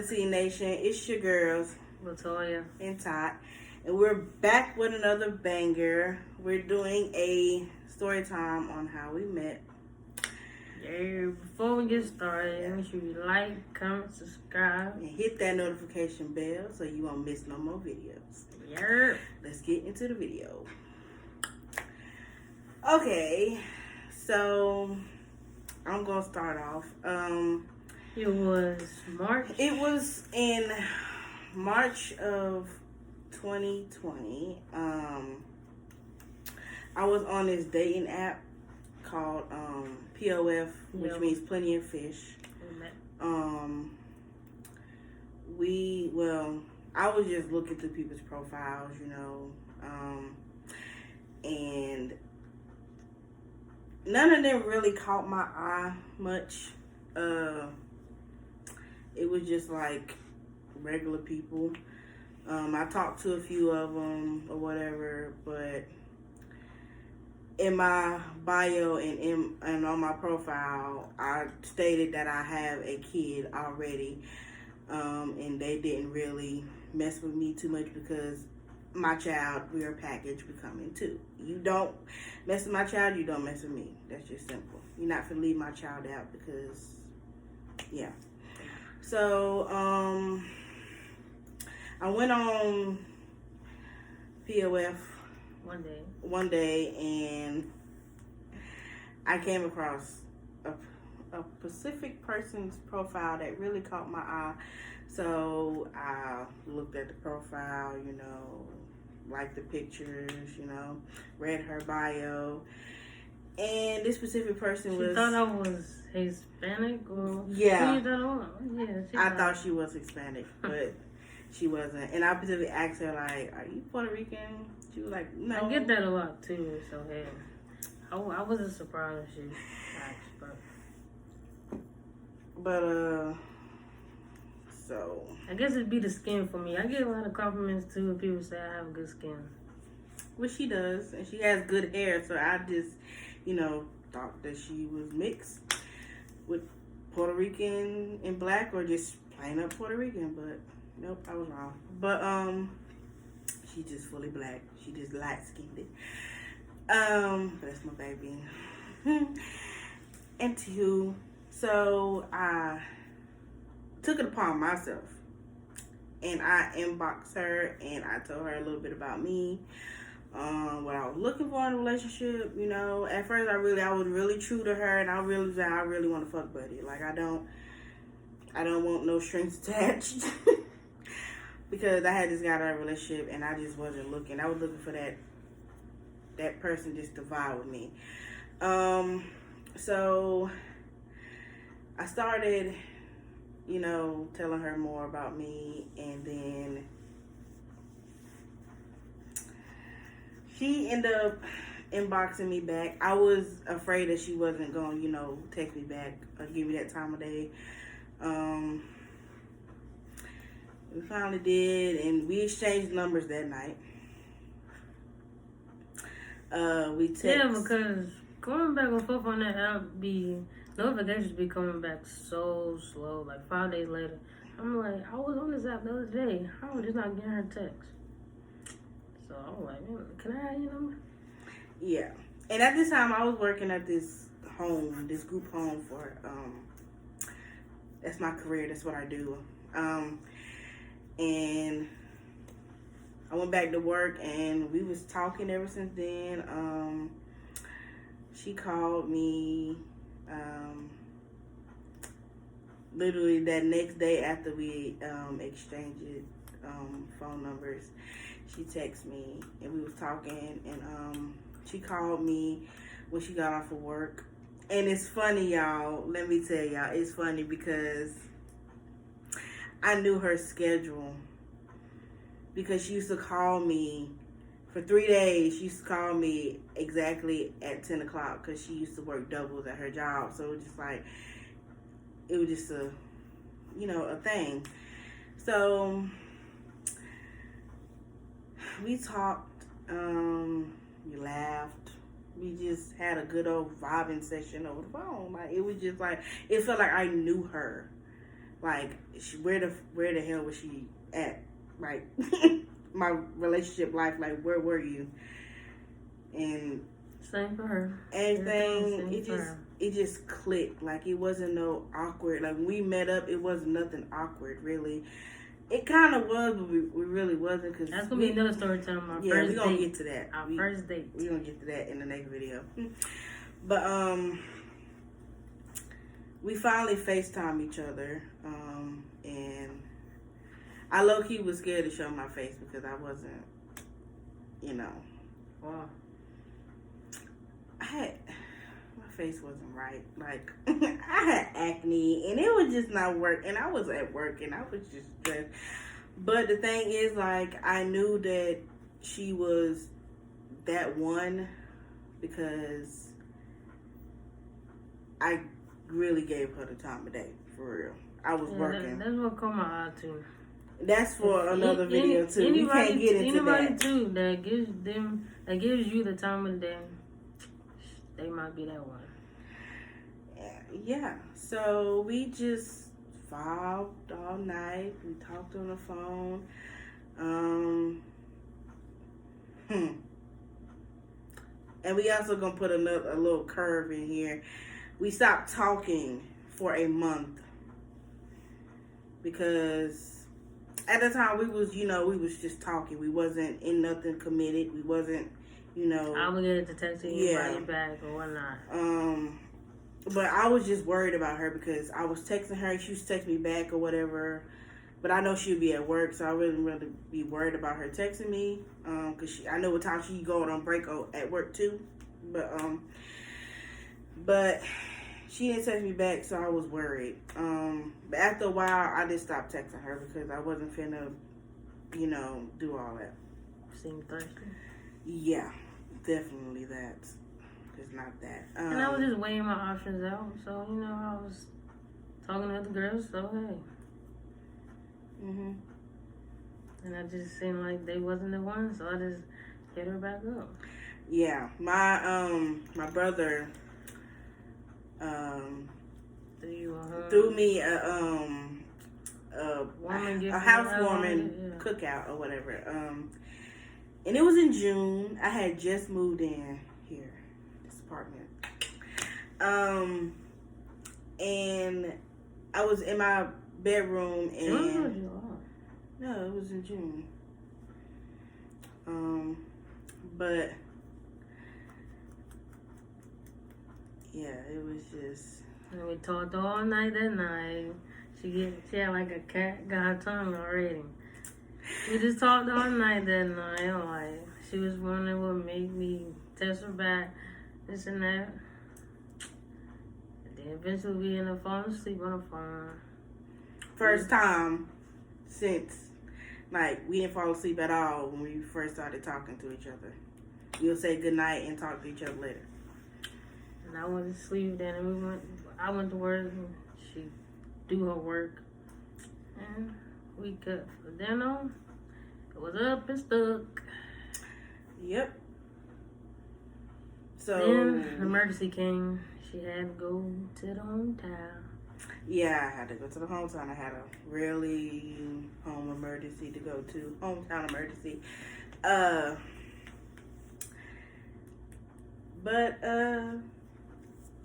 T Nation? It's your girls, Latoya and Todd, and we're back with another banger. We're doing a story time on how we met. Yeah, before we get started, make sure you like, comment, subscribe, and hit that notification bell so you won't miss no more videos. Yeah. Let's get into the video. Okay, so I'm gonna start off. It was March. It was in March of 2020. I was on this dating app called POF, which means Plenty of Fish. I was just looking through people's profiles, and none of them really caught my eye much. It was just like regular people. I talked to a few of them or whatever, but in my bio and on my profile, I stated that I have a kid already, and they didn't really mess with me too much because my child, we're a package becoming two. You don't mess with my child, you don't mess with me. That's just simple. You're not gonna leave my child out because, yeah. So, I went on POF one day and I came across a specific person's profile that really caught my eye. So I looked at the profile, liked the pictures, read her bio. And this specific person was... She thought I was Hispanic or... Yeah. I thought she was Hispanic, but she wasn't. And I specifically asked her, like, are you Puerto Rican? She was like, no. I get that a lot, too, so, hey. I wasn't surprised she asked, but, so... I guess it'd be the skin for me. I get a lot of compliments, too, when people say I have good skin. Well, she does, and she has good hair, so I just... thought that she was mixed with Puerto Rican and black or just plain up Puerto Rican, but nope, I was wrong. But, she's just fully black. She just light-skinned. That's my baby. And two, so I took it upon myself and I inboxed her and I told her a little bit about me. What I was looking for in a relationship, at first I was really true to her and I realized that I really want to fuck buddy. Like I don't want no strings attached because I had just got out of a relationship and I just wasn't looking. I was looking for that person just to vibe with me. So I started, telling her more about me and then she ended up inboxing me back. I was afraid that she wasn't going to, text me back or give me that time of day. We finally did, and we exchanged numbers that night. We text. Yeah, because going back and forth on that app notifications be coming back so slow. Like 5 days later, I'm like, I was on this app the other day. How am I just not getting her text? So I'm like, can I have your number? Yeah. And at this time, I was working at this group home for, that's my career. That's what I do. And I went back to work and we was talking ever since then. She called me, literally that next day after we, exchanged phone numbers. She texted me and we was talking and she called me when she got off of work. And it's funny, y'all. Let me tell y'all, it's funny because I knew her schedule because she used to call me for 3 days. She used to call me exactly at 10 o'clock because she used to work doubles at her job. So it was just a thing. So we talked, we laughed, we just had a good old vibing session over the phone. Like it was just like, it felt like I knew her. Like, where the hell was she at? Like, my relationship life, like, where were you? And same for her. everything, it just clicked. Like, it wasn't no awkward. Like, when we met up, it wasn't nothing awkward, really. It kind of was, but we really wasn't. Cause that's gonna be another story time. Yeah, we're gonna get to that. Our first date. We're gonna get to that in the next video. But we finally FaceTime each other, and I low-key was scared to show my face because I wasn't, you know. Wow. My face wasn't right. Like, I had acne, and it was just not work. And I was at work, and I was just stressed. But the thing is, like, I knew that she was that one because I really gave her the time of day, for real. I was working. That's what caught my eye too. That's for another video too. We can't get into that. Anybody too that gives you the time of the day, they might be that one. Yeah. So we just vibed all night. We talked on the phone. And we also gonna put a little curve in here. We stopped talking for a month because at the time we was just talking. We wasn't in nothing committed. We wasn't, obligated to text anybody back or whatnot. But I was just worried about her because I was texting her. She was texting me back or whatever. But I know she'd be at work, so I wouldn't really be worried about her texting me. Because I know what time she go on break at work too. But she didn't text me back, so I was worried. But after a while, I just stopped texting her because I wasn't finna, do all that. Seemed thirsty. Yeah, definitely that. It's not that. And I was just weighing my options out. So, I was talking to other girls, so hey. And I just seemed like they wasn't the one, so I just hit her back up. Yeah, my brother threw me a housewarming cookout or whatever. And it was in June. I had just moved in here, this apartment. And I was in my bedroom and no, it was in June. But yeah, it was just. And we talked all night that night. She had like a cat got her tongue already. We just talked all night that night. Like she was wondering what made me text her back, this and that. And then eventually we ended up falling asleep on the phone. First time since, we didn't fall asleep at all when we first started talking to each other. We'll say goodnight and talk to each other later. And I went to sleep then, and I went to work, and she do her work. And we cut for dinner. It was up and stuck. Yep. So then the emergency came. She had to go to the hometown. Yeah, I had to go to the hometown. I had a really hometown emergency.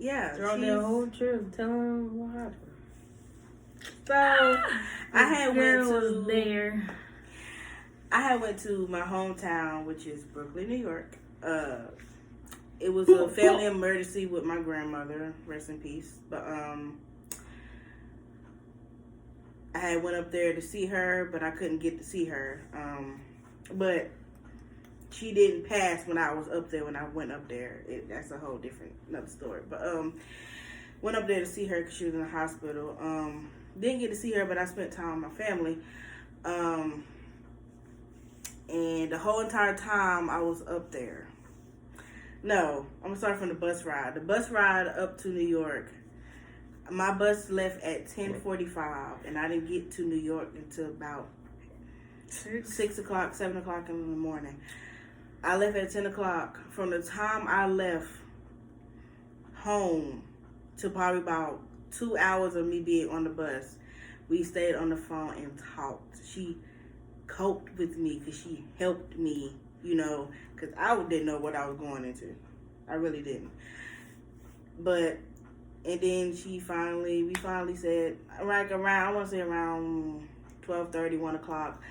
Yeah. Throughout that whole trip, tell them what happened. So I went to my hometown, which is Brooklyn, New York. It was a family emergency with my grandmother, rest in peace. But I had went up there to see her, but I couldn't get to see her. But she didn't pass when I was up there. When I went up there, that's a whole another story. But went up there to see her because she was in the hospital. Didn't get to see her, but I spent time with my family. And the whole entire time I was up there. No, I'm gonna start from the bus ride. The bus ride up to New York. My bus left at 10:45, and I didn't get to New York until about 6 o'clock, 7 o'clock in the morning. I left at 10 o'clock. From the time I left home to probably about 2 hours of me being on the bus, We stayed on the phone and talked. She coped with me because she helped me, because I didn't know what I was going into. I really didn't. But, and then we finally said, like around, I want to say around 12:30, 1 o'clock,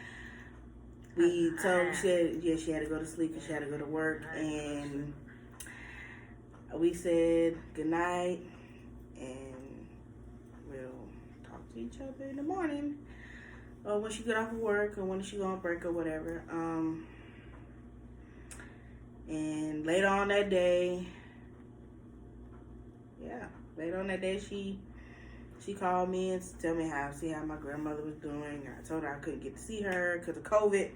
she said, yeah, she had to go to sleep because she had to go to work. And we said goodnight, and we'll talk to each other in the morning. Or when she get off of work, or when she go on break or whatever. And later on that day, she called me and tell me how my grandmother was doing. I told her I couldn't get to see her because of COVID.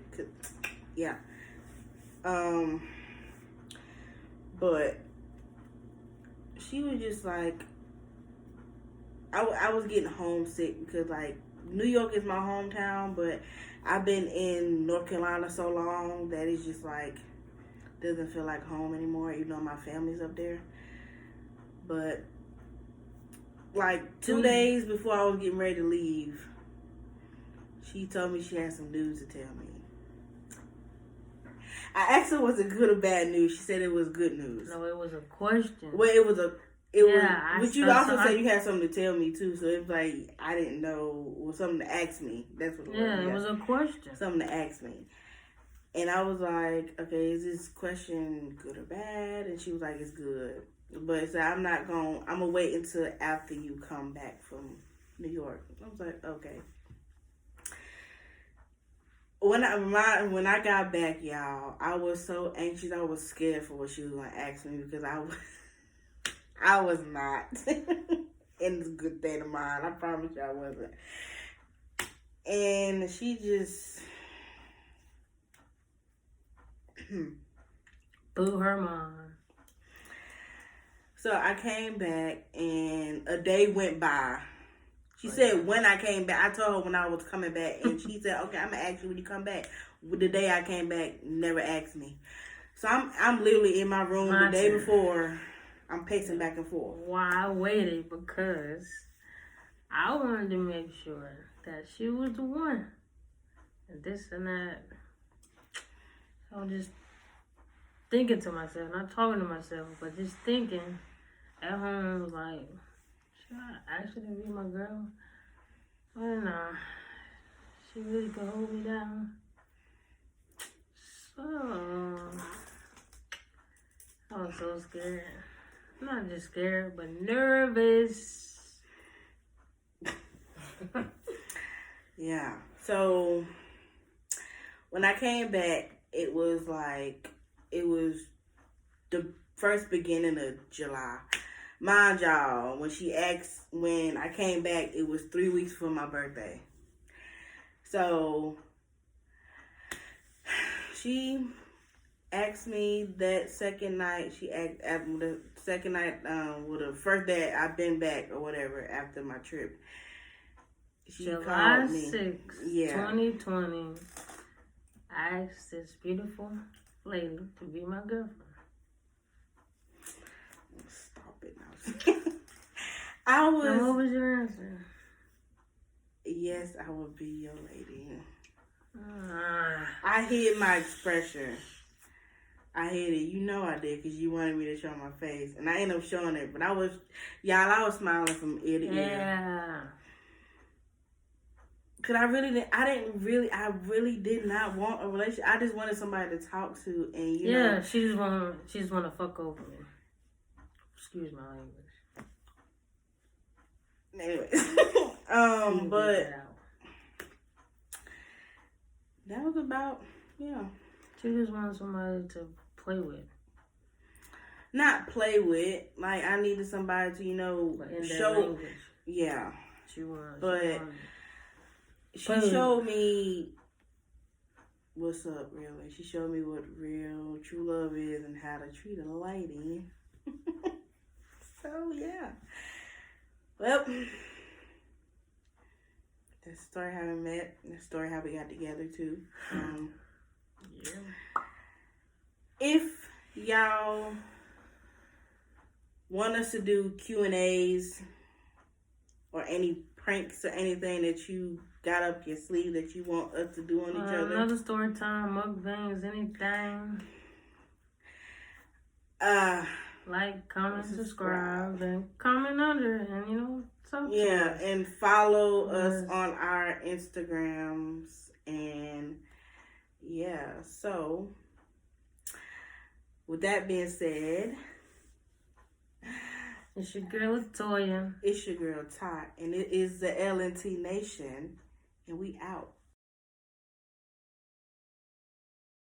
Yeah. But she was just like, I was getting homesick because like New York is my hometown, but I've been in North Carolina so long that it's just like doesn't feel like home anymore, even though my family's up there. But like 2 days before I was getting ready to leave, she told me she had some news to tell me. I asked her was it good or bad news. She said it was good news. No, it was a question. Well, but you also said you had something to tell me too, so it's like I didn't know. It was something to ask me. That's what it was. Yeah, it was a question. Something to ask me. And I was like, okay, is this question good or bad? And she was like, it's good. But so I'm gonna wait until after you come back from New York. I was like, okay. When I got back, y'all, I was so anxious. I was scared for what she was gonna ask me because I was not in this good state of mind. I promise you I wasn't. And she just blew her mind. So I came back and a day went by. She said when I came back. I told her when I was coming back, and she said, okay, I'm going to ask you when you come back. The day I came back, never asked me. So I'm literally in my room the day before. I'm pacing back and forth. Why I waited? Because I wanted to make sure that she was the one. And this and that. So I'm just thinking to myself, not talking to myself, but just thinking at home, like, should I actually be my girl? Well, nah. She really could hold me down. So, I was so scared. Not just scared, but nervous. Yeah. So, when I came back, it was the first beginning of July. Mind y'all, when I came back, it was 3 weeks for my birthday. So, she asked me that second night, the first day I've been back or whatever after my trip. She July called me. 6th, 2020, I asked this beautiful lady to be my girlfriend. Stop it now. And what was your answer? Yes, I will be your lady. I hid my expression. I hid it. You know I did because you wanted me to show my face. And I ended up showing it. But I was smiling from ear to ear. Yeah. Because I really did not want a relationship. I just wanted somebody to talk to. And you know. She just want to fuck over me. Excuse my language. Anyway. But that was about, yeah. She just wanted somebody to play with. Not play with. Like, I needed somebody to, show. Language. Yeah. She showed me what's up, really. She showed me what real true love is and how to treat a lady. So, yeah. Well, that's the story how we met. That's the story how we got together, too. Yeah. If y'all want us to do Q&As or any pranks or anything that you got up your sleeve that you want us to do on each other? Another story time, mukbangs, anything. Like, comment, subscribe, and comment under, and talk to us. And follow us on our Instagrams, and so with that being said, it's your girl Latoya. It's your girl Tot, and it is the LNT Nation, and we out.